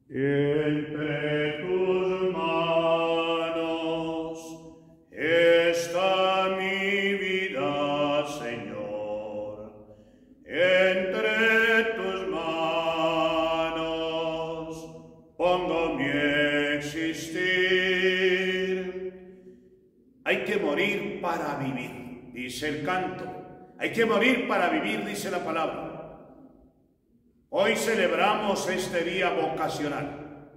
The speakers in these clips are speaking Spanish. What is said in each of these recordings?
Entre tus manos está mi vida, Señor. Entre tus manos pongo mi existir. Hay que morir para vivir, dice el canto. Hay que morir para vivir, dice la palabra. Hoy celebramos este día vocacional.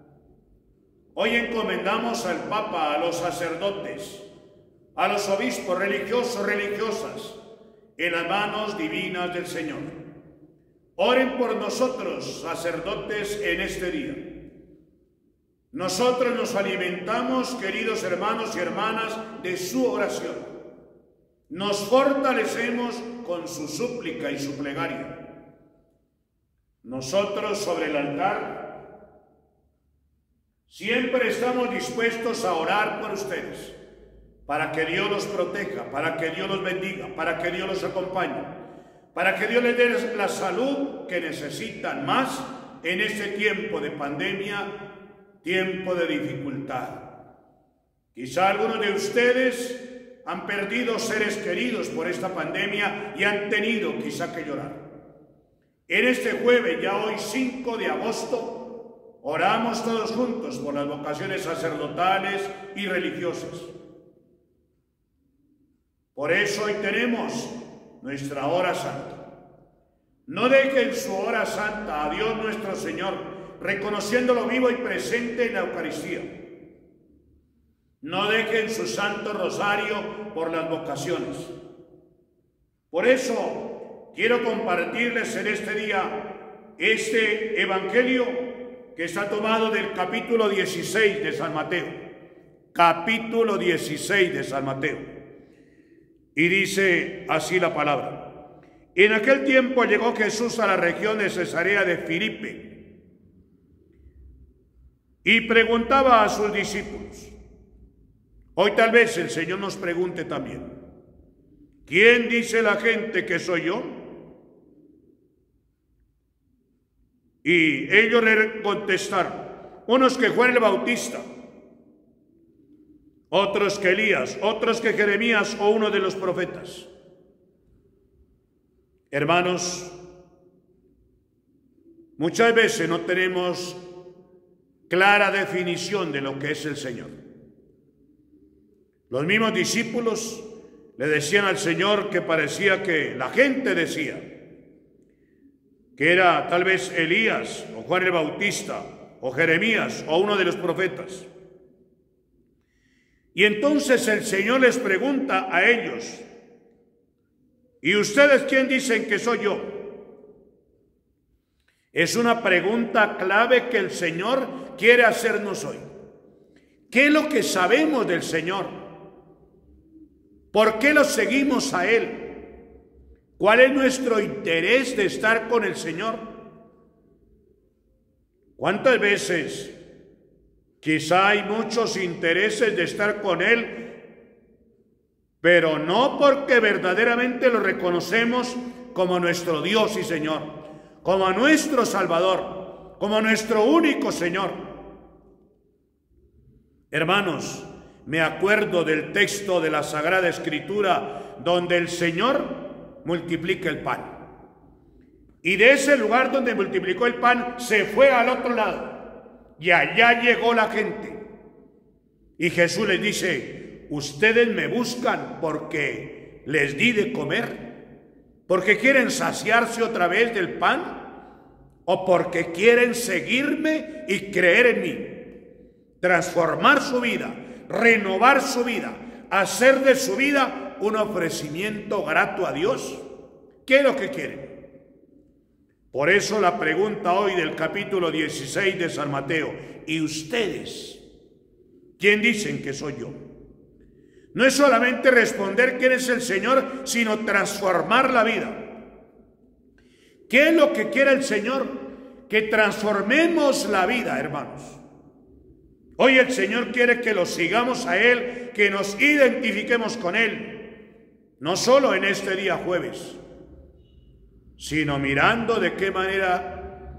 Hoy encomendamos al Papa, a los sacerdotes, a los obispos religiosos, religiosas, en las manos divinas del Señor. Oren por nosotros, sacerdotes, en este día. Nosotros nos alimentamos, queridos hermanos y hermanas, de su oración. Nos fortalecemos con su súplica y su plegaria. Nosotros sobre el altar siempre estamos dispuestos a orar por ustedes, para que Dios los proteja, para que Dios los bendiga, para que Dios los acompañe, para que Dios les dé la salud que necesitan más en este tiempo de pandemia, tiempo de dificultad. Quizá algunos de ustedes han perdido seres queridos por esta pandemia y han tenido quizá que llorar. En este jueves, ya hoy 5 de agosto, oramos todos juntos por las vocaciones sacerdotales y religiosas. Por eso hoy tenemos nuestra hora santa. No dejen su hora santa a Dios nuestro Señor, reconociéndolo vivo y presente en la Eucaristía. No dejen su santo rosario por las vocaciones. Por eso quiero compartirles en este día este evangelio que está tomado del capítulo 16 de San Mateo. Capítulo 16 de San Mateo. Y dice así la palabra. En aquel tiempo llegó Jesús a la región de Cesarea de Filipe y preguntaba a sus discípulos. Hoy tal vez el Señor nos pregunte también. ¿Quién dice la gente que soy yo? Y ellos le contestaron, unos que Juan el Bautista, otros que Elías, otros que Jeremías o uno de los profetas. Hermanos, muchas veces no tenemos clara definición de lo que es el Señor. Los mismos discípulos le decían al Señor que parecía que la gente decía que era tal vez Elías o Juan el Bautista o Jeremías o uno de los profetas. Y entonces el Señor les pregunta a ellos, ¿y ustedes quién dicen que soy yo? Es una pregunta clave que el Señor quiere hacernos hoy. ¿Qué es lo que sabemos del Señor? ¿Por qué lo seguimos a Él? ¿Cuál es nuestro interés de estar con el Señor? ¿Cuántas veces quizá hay muchos intereses de estar con Él, pero no porque verdaderamente lo reconocemos como nuestro Dios y Señor, como nuestro Salvador, como nuestro único Señor? Hermanos, me acuerdo del texto de la Sagrada Escritura donde el Señor multiplica el pan. Y de ese lugar donde multiplicó el pan se fue al otro lado. Y allá llegó la gente. Y Jesús les dice, ustedes me buscan porque les di de comer, porque quieren saciarse otra vez del pan, o porque quieren seguirme y creer en mí, transformar su vida, renovar su vida, hacer de su vida un ofrecimiento grato a Dios. ¿Qué es lo que quieren? Por eso la pregunta hoy del capítulo 16 de San Mateo, ¿y ustedes quién dicen que soy yo? No es solamente responder quién es el Señor, sino transformar la vida. ¿Qué es lo que quiere el Señor? Que transformemos la vida, hermanos. Hoy el Señor quiere que lo sigamos a Él, que nos identifiquemos con Él. No solo en este día jueves, sino mirando de qué manera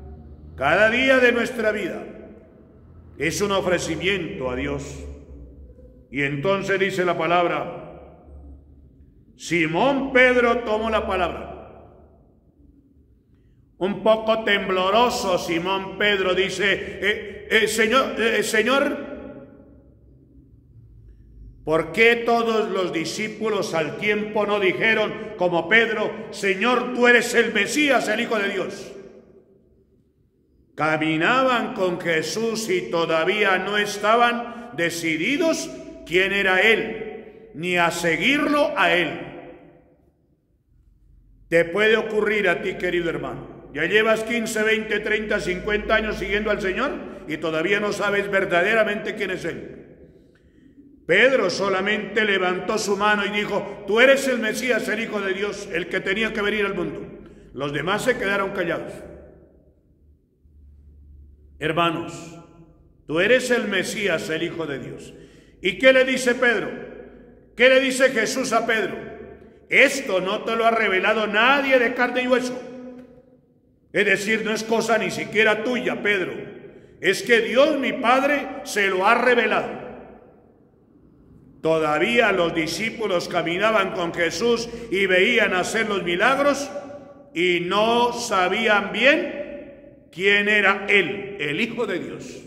cada día de nuestra vida es un ofrecimiento a Dios. Y entonces dice la palabra, Simón Pedro tomó la palabra. Un poco tembloroso Simón Pedro dice, Señor, ¿por qué todos los discípulos al tiempo no dijeron como Pedro, Señor, tú eres el Mesías, el Hijo de Dios? Caminaban con Jesús y todavía no estaban decididos quién era Él, ni a seguirlo a Él. Te puede ocurrir a ti, querido hermano. Ya llevas 15, 20, 30, 50 años siguiendo al Señor y todavía no sabes verdaderamente quién es Él. Pedro solamente levantó su mano y dijo, tú eres el Mesías, el Hijo de Dios, el que tenía que venir al mundo. Los demás se quedaron callados. Hermanos, tú eres el Mesías, el Hijo de Dios. ¿Y qué le dice Pedro? ¿Qué le dice Jesús a Pedro? Esto no te lo ha revelado nadie de carne y hueso. Es decir, no es cosa ni siquiera tuya, Pedro. Es que Dios, mi Padre, se lo ha revelado. Todavía los discípulos caminaban con Jesús y veían hacer los milagros y no sabían bien quién era Él, el Hijo de Dios.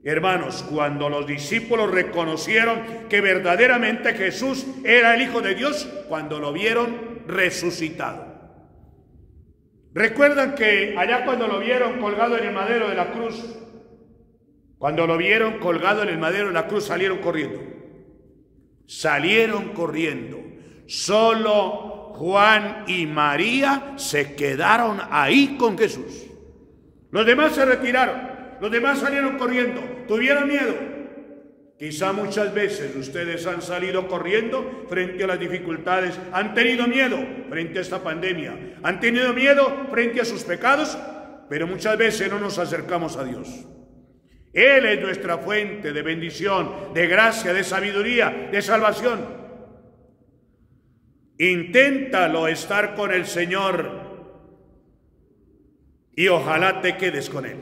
Hermanos, cuando los discípulos reconocieron que verdaderamente Jesús era el Hijo de Dios, cuando lo vieron resucitado. ¿Recuerdan que allá cuando lo vieron colgado en el madero de la cruz, cuando lo vieron colgado en el madero de la cruz, salieron corriendo? Salieron corriendo. Solo Juan y María se quedaron ahí con Jesús. Los demás se retiraron. Los demás salieron corriendo. Tuvieron miedo. Quizá muchas veces ustedes han salido corriendo frente a las dificultades. Han tenido miedo frente a esta pandemia. Han tenido miedo frente a sus pecados. Pero muchas veces no nos acercamos a Dios. Él es nuestra fuente de bendición, de gracia, de sabiduría, de salvación. Inténtalo estar con el Señor y ojalá te quedes con Él.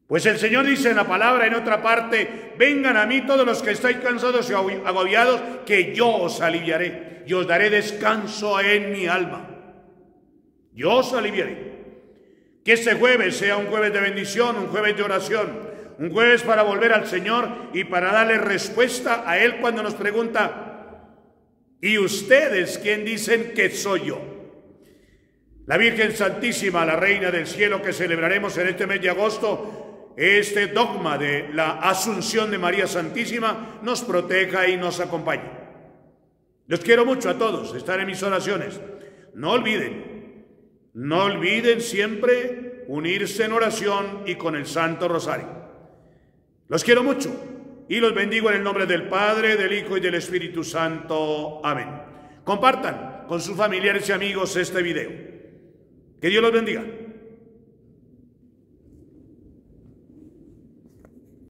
Pues el Señor dice en la palabra, en otra parte, vengan a mí todos los que estáis cansados y agobiados, que yo os aliviaré y os daré descanso en mi alma. Yo os aliviaré. Que este jueves sea un jueves de bendición, un jueves de oración, un jueves para volver al Señor y para darle respuesta a Él cuando nos pregunta, ¿y ustedes quién dicen que soy yo? La Virgen Santísima, la Reina del Cielo, que celebraremos en este mes de agosto, este dogma de la Asunción de María Santísima, nos proteja y nos acompañe. Los quiero mucho a todos, están en mis oraciones. No olviden siempre unirse en oración y con el Santo Rosario. Los quiero mucho y los bendigo en el nombre del Padre, del Hijo y del Espíritu Santo. Amén. Compartan con sus familiares y amigos este video. Que Dios los bendiga.